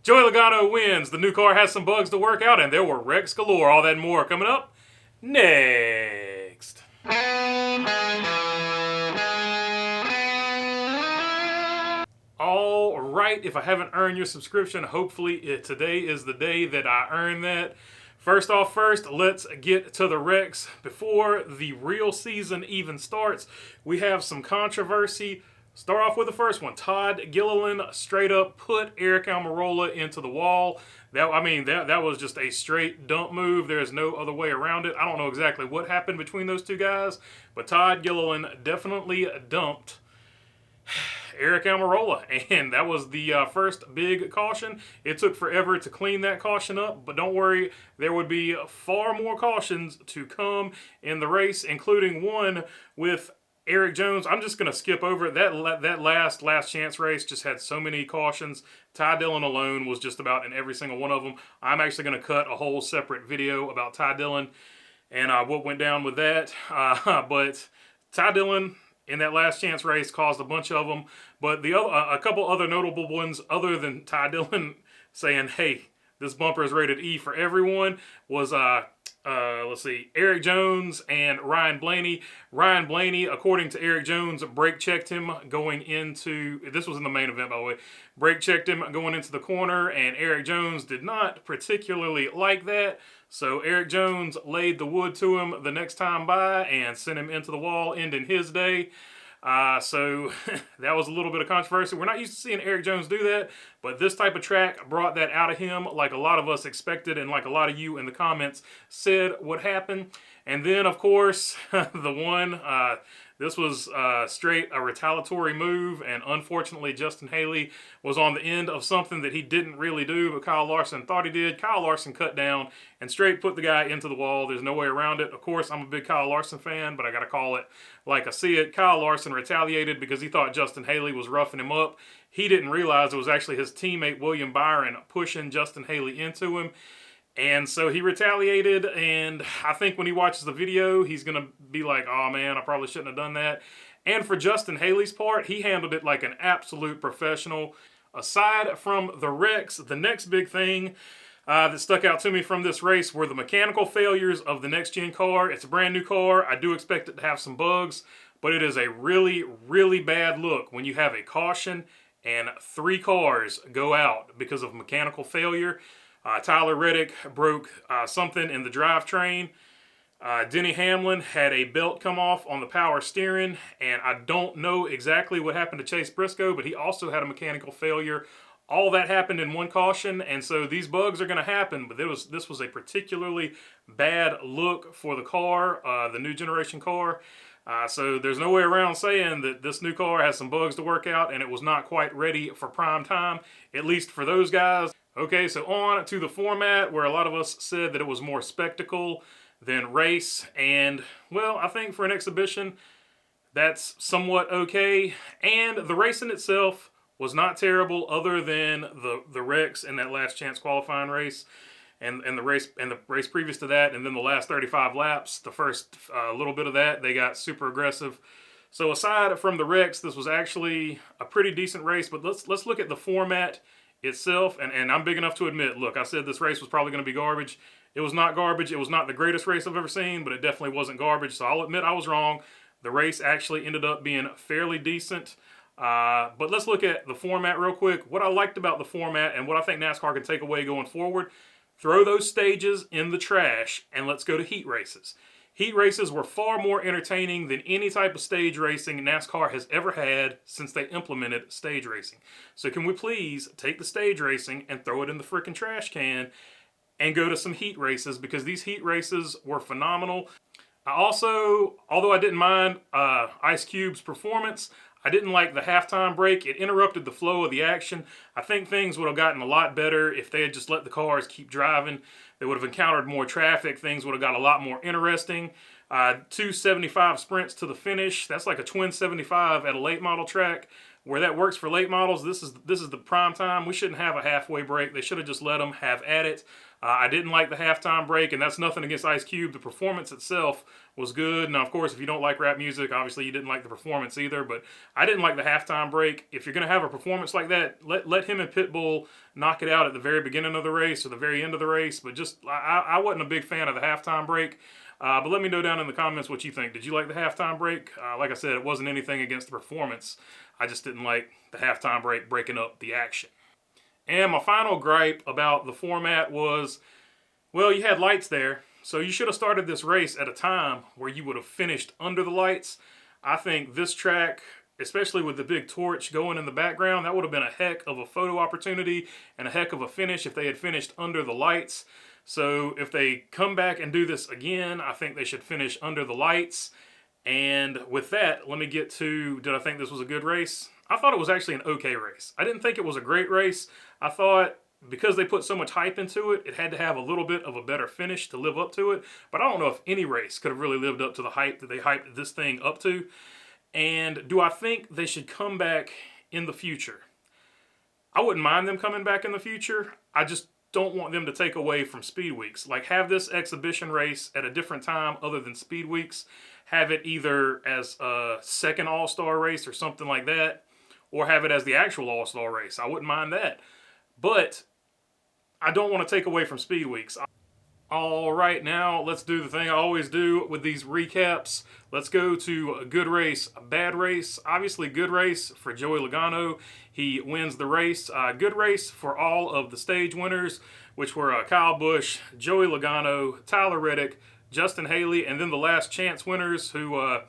Joey Logano wins. The new car has some bugs to work out, and there were wrecks galore. All that and more coming up next. All right, if I haven't earned your subscription, hopefully today is the day that I earn that. First, let's get to the wrecks. Before the real season even starts, we have some controversy. Start off with the first one. Todd Gilliland straight up put Aric Almirola into the wall. That was just a straight dump move. There's no other way around it. I don't know exactly what happened between those two guys, but Todd Gilliland definitely dumped Aric Almirola, and that was the first big caution. It took forever to clean that caution up, but don't worry, there would be far more cautions to come in the race, including one with Erik Jones. I'm just going to skip over it. That last chance race just had so many cautions. Ty Dillon alone was just about in every single one of them. I'm actually going to cut a whole separate video about Ty Dillon and what went down with that. But Ty Dillon in that last chance race caused a bunch of them. But a couple other notable ones other than Ty Dillon saying, hey, this bumper is rated E for everyone, was Erik Jones and Ryan Blaney. Ryan Blaney, according to Erik Jones, brake checked him going into, this was in the main event by the way, brake checked him going into the corner, and Erik Jones did not particularly like that. So Erik Jones laid the wood to him the next time by and sent him into the wall, ending his day. So that was a little bit of controversy. We're not used to seeing Erik Jones do that, but this type of track brought that out of him like a lot of us expected and like a lot of you in the comments said would happen. And then, of course, this was straight a retaliatory move, and unfortunately Justin Haley was on the end of something that he didn't really do, but Kyle Larson thought he did. Kyle Larson cut down and straight put the guy into the wall. There's no way around it. Of course, I'm a big Kyle Larson fan, but I got to call it like I see it. Kyle Larson retaliated because he thought Justin Haley was roughing him up. He didn't realize it was actually his teammate William Byron pushing Justin Haley into him. And so he retaliated, and I think when he watches the video, he's going to be like, oh man, I probably shouldn't have done that. And for Justin Haley's part, he handled it like an absolute professional. Aside from the wrecks, the next big thing that stuck out to me from this race were the mechanical failures of the next-gen car. It's a brand new car. I do expect it to have some bugs, but it is a really, really bad look when you have a caution and 3 cars go out because of mechanical failure. Tyler Reddick broke something in the drivetrain. Denny Hamlin had a belt come off on the power steering, and I don't know exactly what happened to Chase Briscoe, but he also had a mechanical failure. All that happened in one caution, and so these bugs are going to happen, but this was a particularly bad look for the car, the new generation car. So there's no way around saying that this new car has some bugs to work out, and it was not quite ready for prime time, at least for those guys. Okay, so on to the format, where a lot of us said that it was more spectacle than race. And, well, I think for an exhibition, that's somewhat okay. And the race in itself was not terrible, other than the wrecks in that last chance qualifying race. And the race previous to that, and then the last 35 laps, the first little bit of that, they got super aggressive. So aside from the wrecks, this was actually a pretty decent race. But let's look at the format itself, and I'm big enough to admit, look, I said this race was probably going to be garbage. It was not garbage. It was not the greatest race I've ever seen, but it definitely wasn't garbage, so I'll admit I was wrong. The race actually ended up being fairly decent, but let's look at the format real quick. What I liked about the format and what I think NASCAR can take away going forward, throw those stages in the trash, and let's go to heat races. Heat races were far more entertaining than any type of stage racing NASCAR has ever had since they implemented stage racing. So can we please take the stage racing and throw it in the freaking trash can and go to some heat races, because these heat races were phenomenal. I also, although I didn't mind Ice Cube's performance, I didn't like the halftime break. It interrupted the flow of the action. I think things would have gotten a lot better if they had just let the cars keep driving. They would have encountered more traffic. Things would have got a lot more interesting. 275 sprints to the finish. That's like a twin 75 at a late model track where that works for late models, this is the prime time. We shouldn't have a halfway break. They should have just let them have at it. I didn't like the halftime break, and that's nothing against Ice Cube. The performance itself was good. Now, of course, if you don't like rap music, obviously you didn't like the performance either, but I didn't like the halftime break. If you're going to have a performance like that, let him and Pitbull knock it out at the very beginning of the race or the very end of the race, but just I wasn't a big fan of the halftime break. But let me know down in the comments what you think. Did you like the halftime break? Like I said, it wasn't anything against the performance. I just didn't like the halftime break breaking up the action. And my final gripe about the format was, well, you had lights there, so you should have started this race at a time where you would have finished under the lights. I think this track, especially with the big torch going in the background, that would have been a heck of a photo opportunity and a heck of a finish if they had finished under the lights. So if they come back and do this again, I think they should finish under the lights. And with that, let me get to, did I think this was a good race? I thought it was actually an okay race. I didn't think it was a great race. I thought because they put so much hype into it, it had to have a little bit of a better finish to live up to it. But I don't know if any race could have really lived up to the hype that they hyped this thing up to. And do I think they should come back in the future? I wouldn't mind them coming back in the future. I just don't want them to take away from Speed Weeks. Like, have this exhibition race at a different time other than Speed Weeks. Have it either as a second All-Star race or something like that, or have it as the actual All-Star race. I wouldn't mind that. But I don't want to take away from Speed Weeks. All right, now let's do the thing I always do with these recaps. Let's go to a good race, a bad race. Obviously, good race for Joey Logano. He wins the race. Good race for all of the stage winners, which were Kyle Busch, Joey Logano, Tyler Reddick, Justin Haley, and then the last chance winners who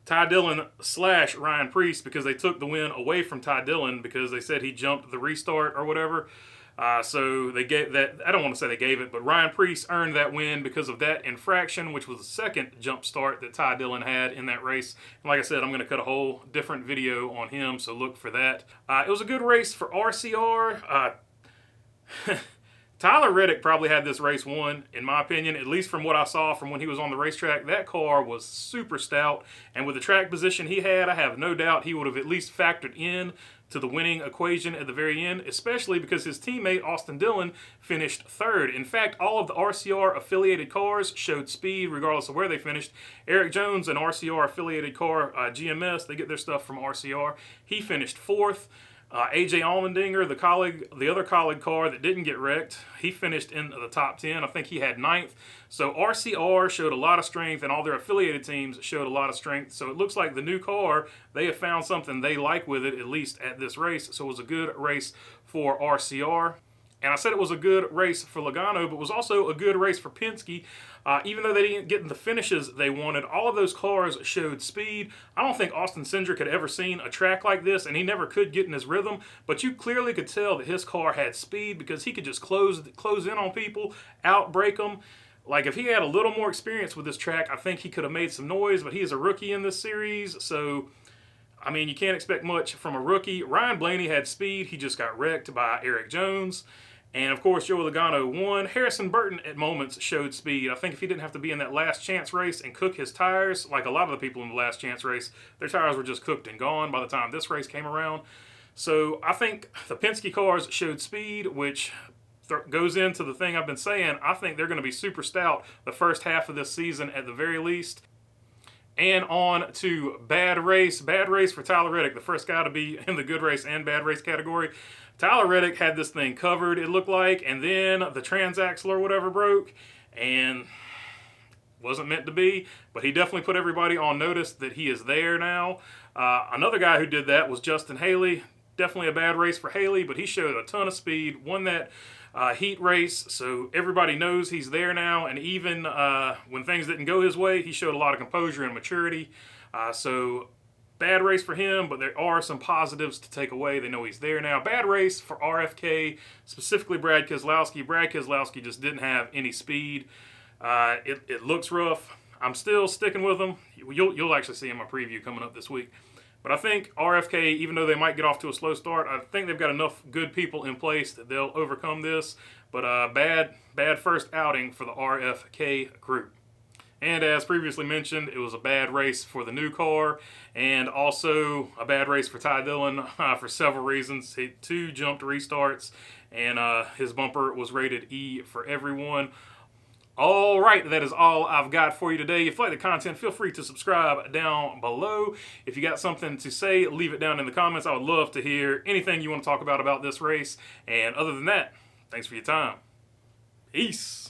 Ty Dillon / Ryan Preece, because they took the win away from Ty Dillon because they said he jumped the restart or whatever. So they gave that, I don't want to say they gave it, but Ryan Preece earned that win because of that infraction, which was the second jump start that Ty Dillon had in that race. And like I said, I'm going to cut a whole different video on him, so look for that. It was a good race for RCR. Tyler Reddick probably had this race won, in my opinion, at least from what I saw from when he was on the racetrack. That car was super stout, and with the track position he had, I have no doubt he would have at least factored in to the winning equation at the very end, especially because his teammate Austin Dillon finished third. In fact, all of the RCR affiliated cars showed speed regardless of where they finished. Eric Jones, an RCR affiliated car, GMS, they get their stuff from RCR. He finished fourth. AJ Allmendinger, the other colleague car that didn't get wrecked, he finished in the top 10. I think he had ninth. So RCR showed a lot of strength, and all their affiliated teams showed a lot of strength. So it looks like the new car, they have found something they like with it, at least at this race. So it was a good race for RCR. And I said it was a good race for Logano, but it was also a good race for Penske. Even though they didn't get the finishes they wanted, all of those cars showed speed. I don't think Austin Cindric had ever seen a track like this, and he never could get in his rhythm. But you clearly could tell that his car had speed because he could just close in on people, outbrake them. Like, if he had a little more experience with this track, I think he could have made some noise, but he is a rookie in this series, so I mean, you can't expect much from a rookie. Ryan Blaney had speed. He just got wrecked by Eric Jones. And, of course, Joey Logano won. Harrison Burton, at moments, showed speed. I think if he didn't have to be in that last chance race and cook his tires, like a lot of the people in the last chance race, their tires were just cooked and gone by the time this race came around. So I think the Penske cars showed speed, which goes into the thing I've been saying. I think they're going to be super stout the first half of this season at the very least. And on to bad race. Bad race for Tyler Reddick, the first guy to be in the good race and bad race category. Tyler Reddick had this thing covered, it looked like, and then the transaxle or whatever broke, and wasn't meant to be, but he definitely put everybody on notice that he is there now. Another guy who did that was Justin Haley. Definitely a bad race for Haley, but he showed a ton of speed, won that heat race, so everybody knows he's there now, and even when things didn't go his way, he showed a lot of composure and maturity. So bad race for him, but there are some positives to take away. They know he's there now. Bad race for RFK, specifically Brad Keselowski. Brad Keselowski just didn't have any speed. It looks rough. I'm still sticking with him. You'll actually see in my preview coming up this week. But I think RFK, even though they might get off to a slow start, I think they've got enough good people in place that they'll overcome this. But bad first outing for the RFK group. And as previously mentioned, it was a bad race for the new car, and also a bad race for Ty Dillon for several reasons. He had 2 jumped restarts, and his bumper was rated E for everyone. All right, that is all I've got for you today. If you like the content, feel free to subscribe down below. If you got something to say, leave it down in the comments. I would love to hear anything you want to talk about this race. And other than that, thanks for your time. Peace.